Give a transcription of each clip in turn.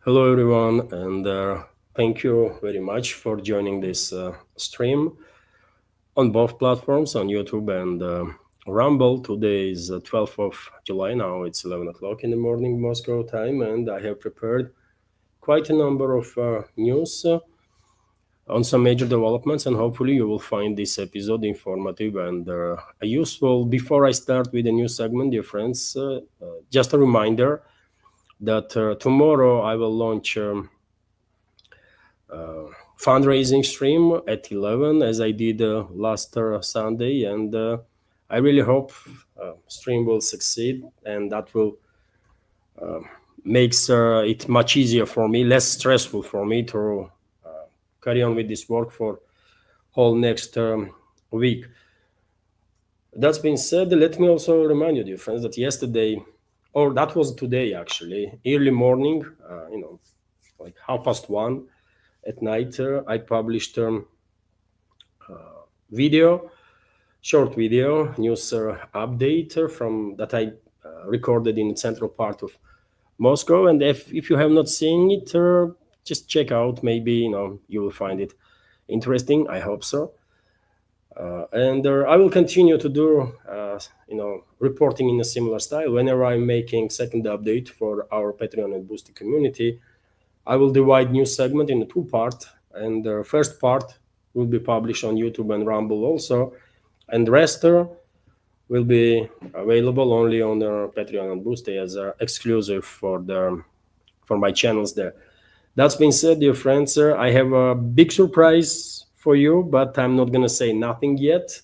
Hello, everyone, and thank you very much for joining this stream on both platforms, on YouTube and Rumble. Today is 12th of July. Now it's 11 o'clock in the morning, Moscow time, and I have prepared quite a number of news on some major developments, and hopefully you will find this episode informative and useful. Before I start with the new segment, dear friends, just a reminder that tomorrow I will launch fundraising stream at 11 as I did last Sunday, and I really hope stream will succeed, and that will makes it much easier for me, less stressful for me to carry on with this work for whole next week. That's been said, let me also remind you, dear friends, that yesterday, or that was today actually, early morning, like 1:30 at night, I published short video news update from that I recorded in the central part of Moscow. And if you have not seen it, just check out. Maybe you will find it interesting. I hope so. And I will continue to do reporting in a similar style whenever I'm making second update for our Patreon and Boosty community. I will divide news segment into two parts, and the first part will be published on YouTube and Rumble also, and the rest will be available only on the Patreon and Boosty as exclusive for my channels there. That's been said, dear friends, I have a big surprise for you, but I'm not gonna say nothing yet.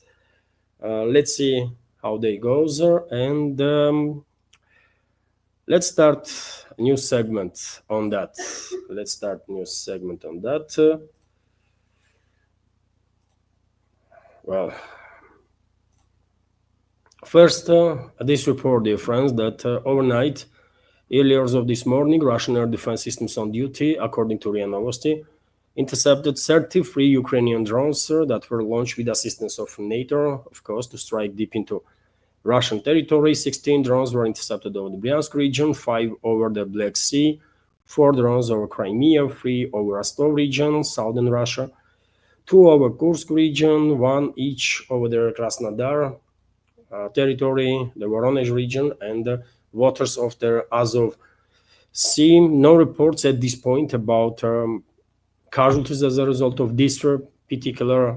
Let's see how they goes, and let's start a new segment on that. Well, first, this report, dear friends, that overnight, early hours of this morning, Russian air defense systems on duty, according to RIA Novosti, intercepted 33 Ukrainian drones that were launched with assistance of NATO, of course, to strike deep into Russian territory. 16 drones were intercepted over the Bryansk region, 5 over the Black Sea, 4 drones over Crimea, 3 over Rostov region, southern Russia, 2 over Kursk region, 1 each over the Krasnodar territory, the Voronezh region, and the waters of the Azov Sea. No reports at this point about casualties as a result of this particular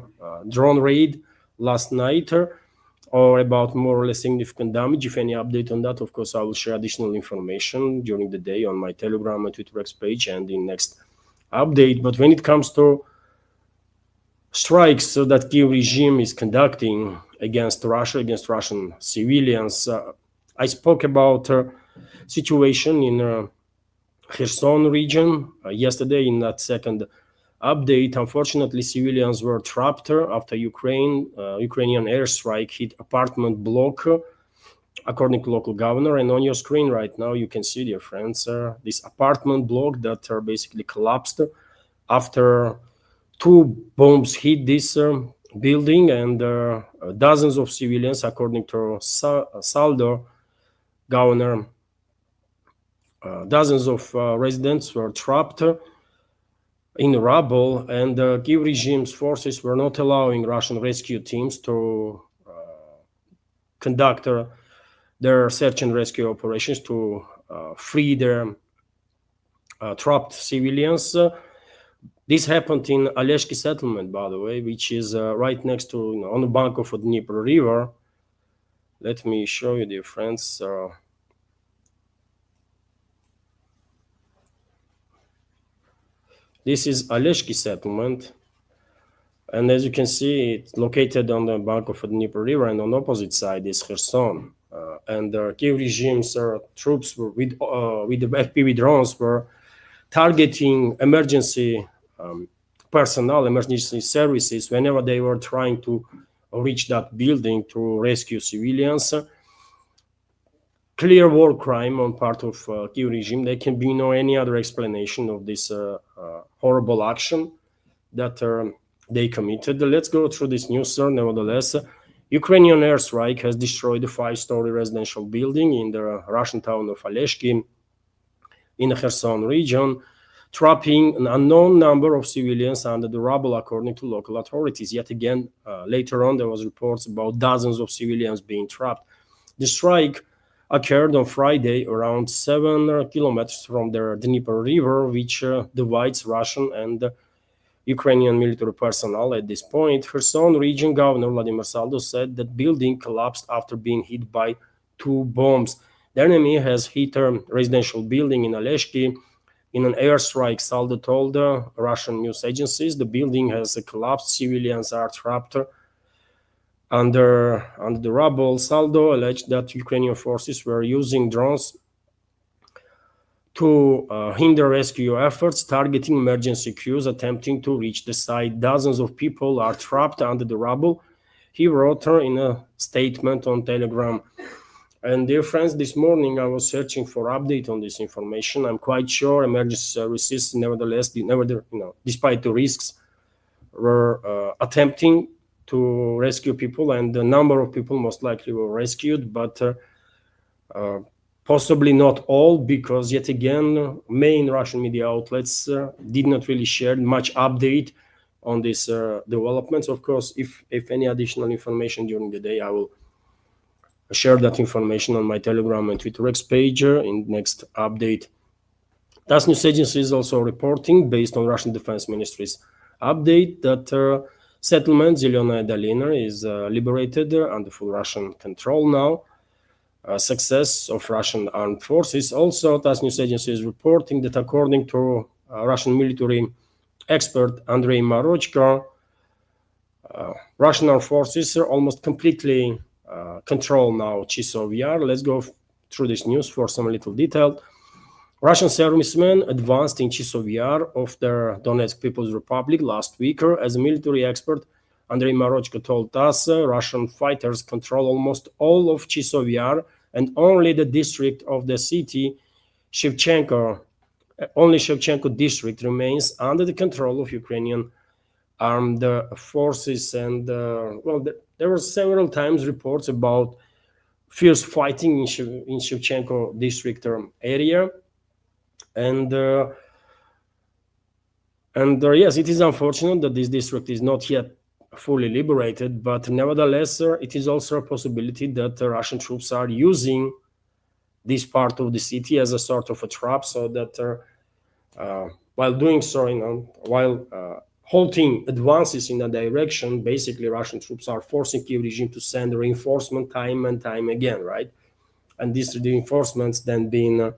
drone raid last night, or about more or less significant damage. If any update on that, of course, I will share additional information during the day on my Telegram and Twitter X page and in next update. But when it comes to strikes that Kiev regime is conducting against Russia, against Russian civilians, I spoke about situation in Kherson region yesterday in that second update. Unfortunately, civilians were trapped after Ukrainian airstrike hit apartment block, according to local governor. And on your screen right now, you can see, dear friends, this apartment block that basically collapsed after 2 bombs hit this building, and dozens of civilians, according to Saldo governor, dozens of residents were trapped in rubble, and the Kiev regime's forces were not allowing Russian rescue teams to conduct their search and rescue operations to free their trapped civilians. This happened in Oleshki settlement, by the way, which is right next to, on the bank of the Dnieper River. Let me show you, dear friends. This is Oleshki settlement, and as you can see, it's located on the bank of the Dnieper River, and on the opposite side is Kherson. And the Kiev regime's troops were with the FPV drones were targeting emergency personnel, emergency services, whenever they were trying to reach that building to rescue civilians. Clear war crime on part of Kiev regime. There can be no any other explanation of this horrible action that they committed. Let's go through this news, sir. Nevertheless, Ukrainian airstrike has destroyed a 5-story residential building in the Russian town of Oleshki in the Kherson region. trapping an unknown number of civilians under the rubble, according to local authorities. Yet again, later on, there was reports about dozens of civilians being trapped. The strike occurred on Friday around 7 kilometers from the Dnieper River, which divides Russian and Ukrainian military personnel. At this point, Kherson region governor Vladimir Saldo said that building collapsed after being hit by 2 bombs. The enemy has hit a residential building in Aleshki. In an airstrike, Saldo told Russian news agencies the building has collapsed. Civilians are trapped under the rubble. Saldo alleged that Ukrainian forces were using drones to hinder rescue efforts, targeting emergency crews attempting to reach the site. Dozens of people are trapped under the rubble, he wrote in a statement on Telegram. And dear friends, this morning I was searching for update on this information. I'm quite sure emergency services, nevertheless, despite the risks, were attempting to rescue people, and the number of people most likely were rescued, but possibly not all, because yet again, main Russian media outlets did not really share much update on these developments. Of course, if any additional information during the day, I will share that information on my Telegram and Twitter X page in next update. TASS news agency is also reporting, based on Russian Defense Ministry's update, that settlement Zeleная Dolina is liberated under full Russian control now. Success of Russian armed forces. Also, TASS news agency is reporting that according to Russian military expert Andrei Marochko, Russian armed forces are almost completely control now Chasov Yar. Let's go through this news for some little detail. Russian servicemen advanced in Chasov Yar of the Donetsk People's Republic last week. As a military expert, Andrei Marochko told us Russian fighters control almost all of Chasov Yar, and only the district of the city, Shevchenko district remains under the control of Ukrainian armed forces. And there were several times reports about fierce fighting in Shevchenko district area, and yes, it is unfortunate that this district is not yet fully liberated, but nevertheless, it is also a possibility that Russian troops are using this part of the city as a sort of a trap, so that while doing so, while halting advances in a direction, basically Russian troops are forcing Kiev regime to send reinforcement time and time again, right? And these reinforcements then being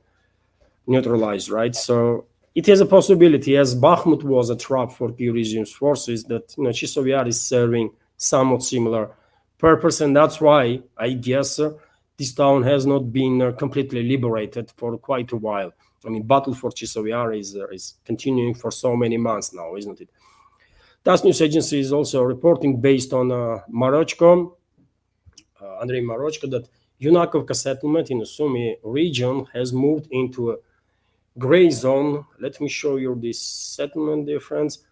neutralized, right? So it is a possibility, as Bakhmut was a trap for Kiev regime's forces, that Chasov Yar is serving somewhat similar purpose, and that's why I guess this town has not been completely liberated for quite a while. I mean, battle for Chasov Yar is continuing for so many months now, isn't it? TASS news agency is also reporting, based on Marochko, Andrei Marochko, that Yunakovka settlement in the Sumi region has moved into a gray zone. Let me show you this settlement, dear friends.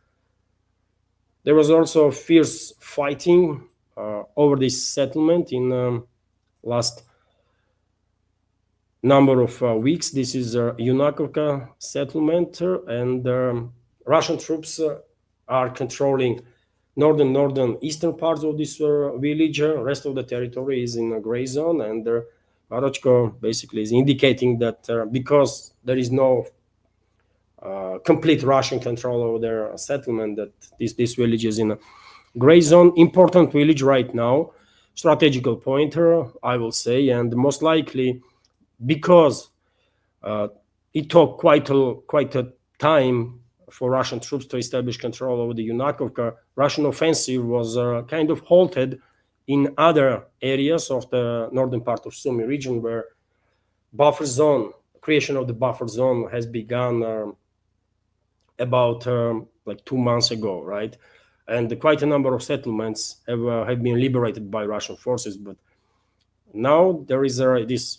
There was also fierce fighting over this settlement in last number of weeks. This is Yunakovka settlement, and Russian troops are controlling northern eastern parts of this village. Rest of the territory is in a gray zone, and Marochko basically is indicating that because there is no complete Russian control over their settlement, that this village is in a gray zone. Important village right now, strategical pointer, I will say, and most likely because it took quite a time for Russian troops to establish control over the Yunakovka, Russian offensive was kind of halted in other areas of the northern part of Sumi region, where creation of the buffer zone has begun about like 2 months ago, right? And quite a number of settlements have been liberated by Russian forces, but now there is this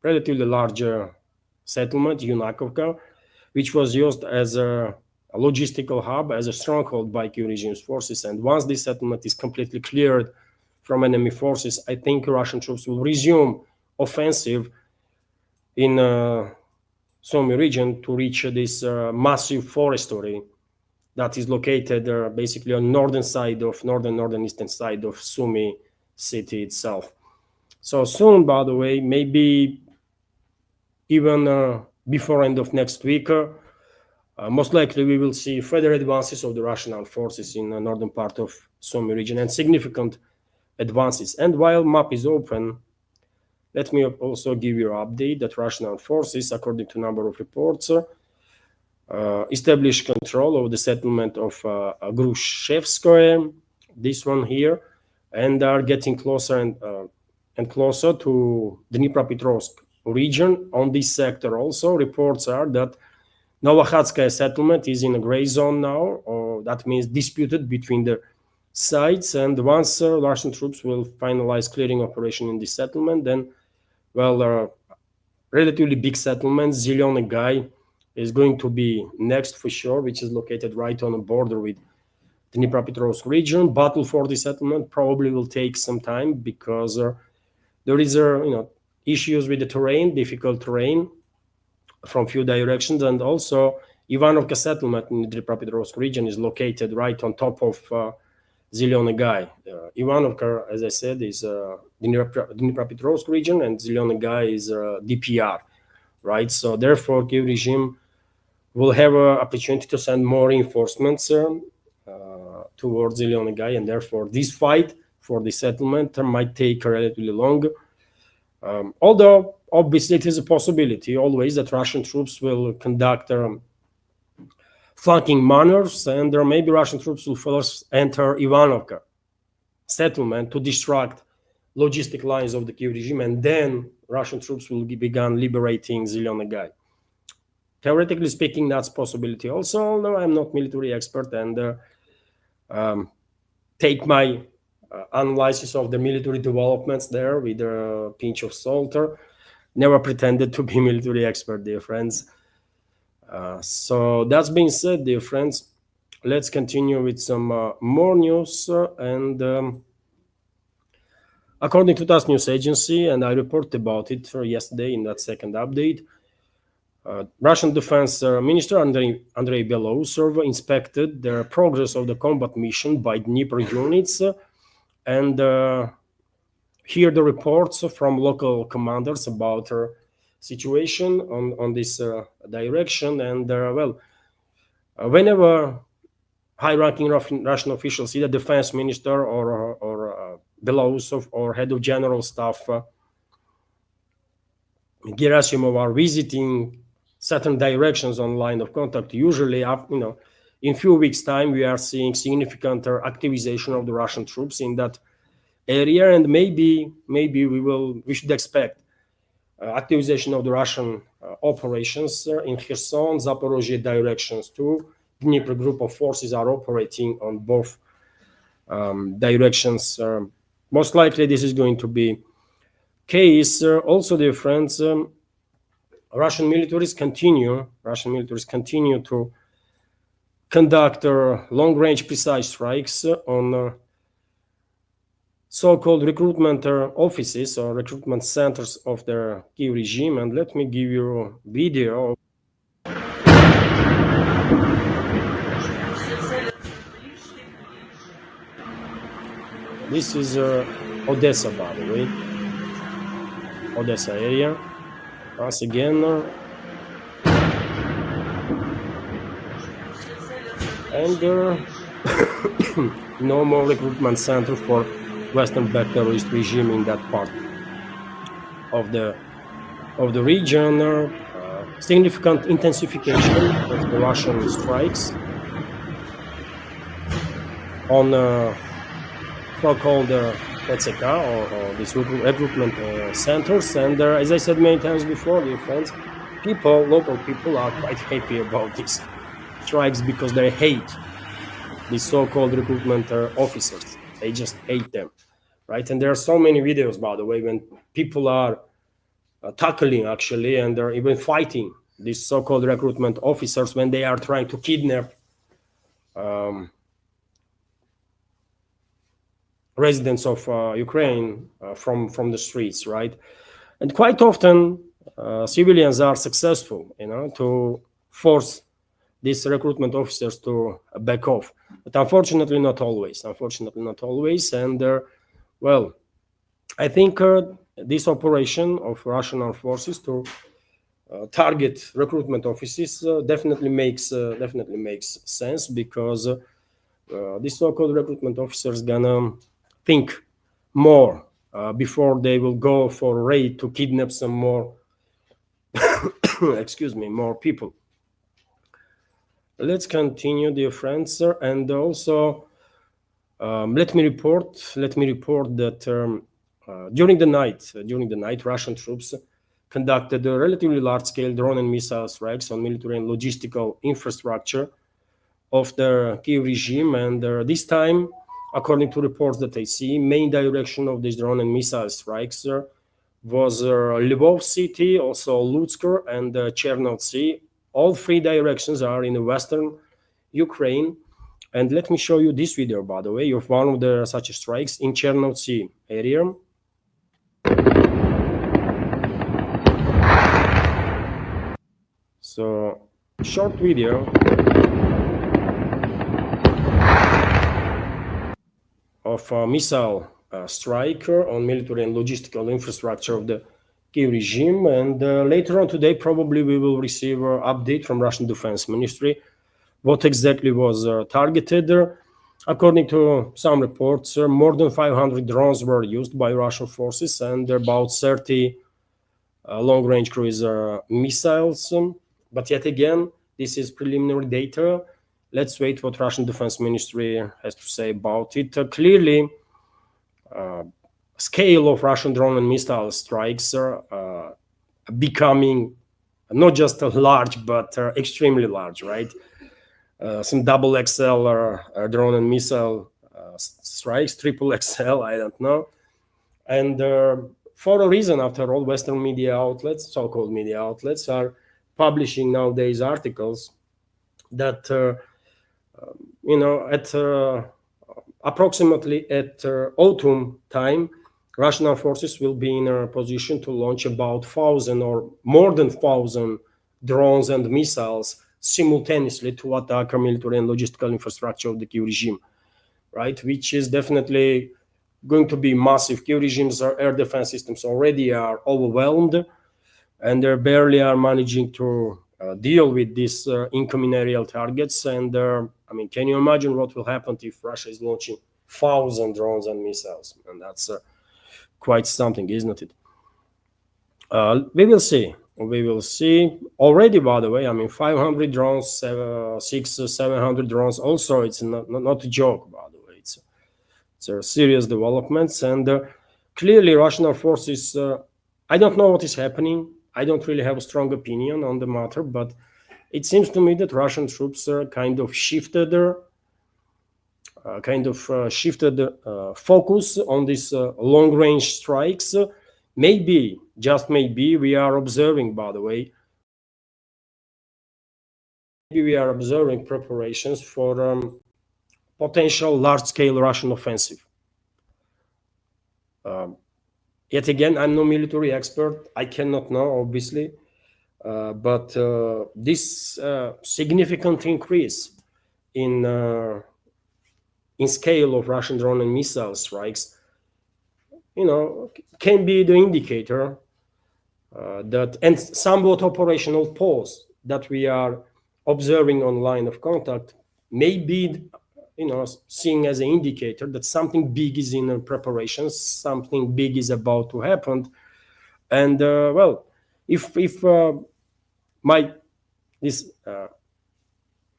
relatively larger settlement, Yunakovka, which was used as a logistical hub, as a stronghold by Kiev regime's forces. And once this settlement is completely cleared from enemy forces, I think Russian troops will resume offensive in Sumi region to reach this massive forestry that is located basically on northeastern side of Sumi city itself. So soon, by the way, maybe even before end of next week, most likely we will see further advances of the Russian armed forces in the northern part of Sumi region and significant advances. And while map is open, let me also give you an update that Russian armed forces, according to number of reports, established control of the settlement of Grushevskoye, this one here, and are getting closer and closer to the Dnipropetrovsk region. On this sector also, reports are that Novokhatskaya settlement is in a gray zone now, or that means disputed between the sides. And once Russian troops will finalize clearing operation in this settlement, then, well, relatively big settlement, Zelyony Gai, is going to be next for sure, which is located right on the border with the Dnipropetrovsk region. Battle for the settlement probably will take some time because there is issues with the terrain, difficult terrain from few directions, and also Ivanovka settlement in the Dnipropetrovsk region is located right on top of Zelyony Gai. Ivanovka, as I said, is the Dnipropetrovsk region, and Zelyony Gai is DPR, right? So therefore, Kiev regime will have an opportunity to send more reinforcements towards Zelyony Gai, and therefore this fight for the settlement might take relatively long. Although obviously it is a possibility always that Russian troops will conduct flanking maneuvers, and maybe Russian troops will first enter Ivanovka settlement to distract logistic lines of the Kiev regime, and then Russian troops will begin liberating Zelyony Gai. Theoretically speaking, that's a possibility also, although I'm not military expert and take my analysis of the military developments there with a pinch of salt. Never pretended to be military expert, dear friends. So that's being said, dear friends, let's continue with some more news. According to TASS news agency, and I reported about it yesterday in that second update, Russian Defense Minister Andrei Belousov inspected the progress of the combat mission by Dnipro units and hear the reports from local commanders about situation on this direction. And whenever high-ranking Russian officials, either defense minister or Belousov or head of general staff Gerasimov are visiting certain directions on line of contact, usually in few weeks time we are seeing significant activization of the Russian troops in that area, and maybe we should expect activization of the Russian operations in Kherson, Zaporozhye directions too. Dnipro group of forces are operating on both directions. Most likely this is going to be case. Also, dear friends, Russian militaries continue to conduct long-range precise strikes on so-called recruitment offices or recruitment centers of the Kiev regime. And let me give you a video. This is Odessa, by the way. Odessa area. Once again, and no more recruitment center for Western-backed terrorist regime in that part of the region. Significant intensification of the Russian strikes on so-called TCK or these recruitment centers. And as I said many times before, dear friends, local people are quite happy about these strikes because they hate these so-called recruitment officers. They just hate them, right? And there are so many videos, by the way, when people are tackling actually, and they're even fighting these so-called recruitment officers when they are trying to kidnap residents of Ukraine from the streets, right? And quite often civilians are successful, to force these recruitment officers to back off. But unfortunately, not always. And well, I think this operation of Russian armed forces to target recruitment offices definitely makes sense, because these so-called recruitment officers gonna think more before they will go for a raid to kidnap some more excuse me, more people. Let's continue, dear friends, and also let me report that during the night, Russian troops conducted a relatively large-scale drone and missile strikes on military and logistical infrastructure of the Kiev regime, and this time, according to reports that I see, main direction of these drone and missile strikes was Lvov city, also Lutsk and Chernovtsi. All three directions are in western Ukraine. And let me show you this video, by the way, of one of the such strikes in Chernovtsi area. So, short video of a missile strike on military and logistical infrastructure of the Kiev regime. And later on today, probably we will receive an update from Russian Defense Ministry what exactly was targeted. According to some reports, more than 500 drones were used by Russian forces and about 30 long-range cruiser missiles. But yet again, this is preliminary data. Let's wait what Russian Defense Ministry has to say about it. Clearly, scale of Russian drone and missile strikes are becoming not just large, but extremely large, right? Some double XL drone and missile strikes, triple XL, I don't know. And for a reason, after all, Western media outlets, so-called media outlets, are publishing nowadays articles that, at approximately at autumn time, Russian armed forces will be in a position to launch about 1,000 or more than 1,000 drones and missiles simultaneously to attack our military and logistical infrastructure of the Kiev regime, right? Which is definitely going to be massive. Kiev regime's air defense systems already are overwhelmed, and they barely are managing to deal with these incoming aerial targets. And can you imagine what will happen if Russia is launching 1,000 drones and missiles? And that's quite something, isn't it? We will see. Already, by the way, 500 drones, 700 drones. Also, it's not a joke, by the way. It's a serious developments. And clearly, Russian armed forces, I don't know what is happening. I don't really have a strong opinion on the matter, but it seems to me that Russian troops kind of shifted focus on these long-range strikes. Maybe, just maybe, we are observing, by the way, preparations for potential large-scale Russian offensive. Yet again, I'm no military expert. I cannot know, obviously, but this significant increase in scale of Russian drone and missile strikes, can be the indicator that, and somewhat operational pause that we are observing on line of contact may be, seen as an indicator that something big is in preparations, something big is about to happen. And if this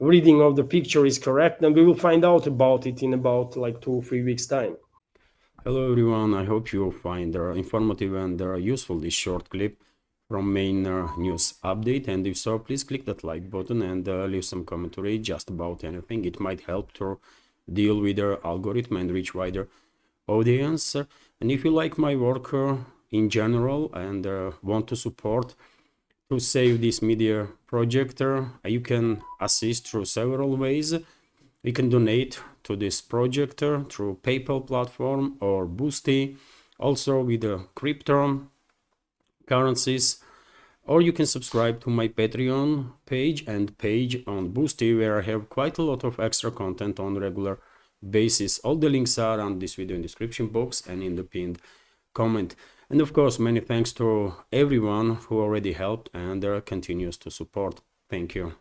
reading of the picture is correct, then we will find out about it in about like 2-3 weeks time. Hello everyone, I hope you find informative and useful this short clip from main news update, and if so, please click that like button and leave some commentary just about anything. It might help to deal with the algorithm and reach wider audience. And if you like my work in general and want to support to save this media project, you can assist through several ways. You can donate to this project through PayPal platform or Boosty, also with the crypto currencies. Or you can subscribe to my Patreon page and page on Boosty, where I have quite a lot of extra content on regular basis. All the links are on this video in description box and in the pinned comment. And of course, many thanks to everyone who already helped and continues to support. Thank you.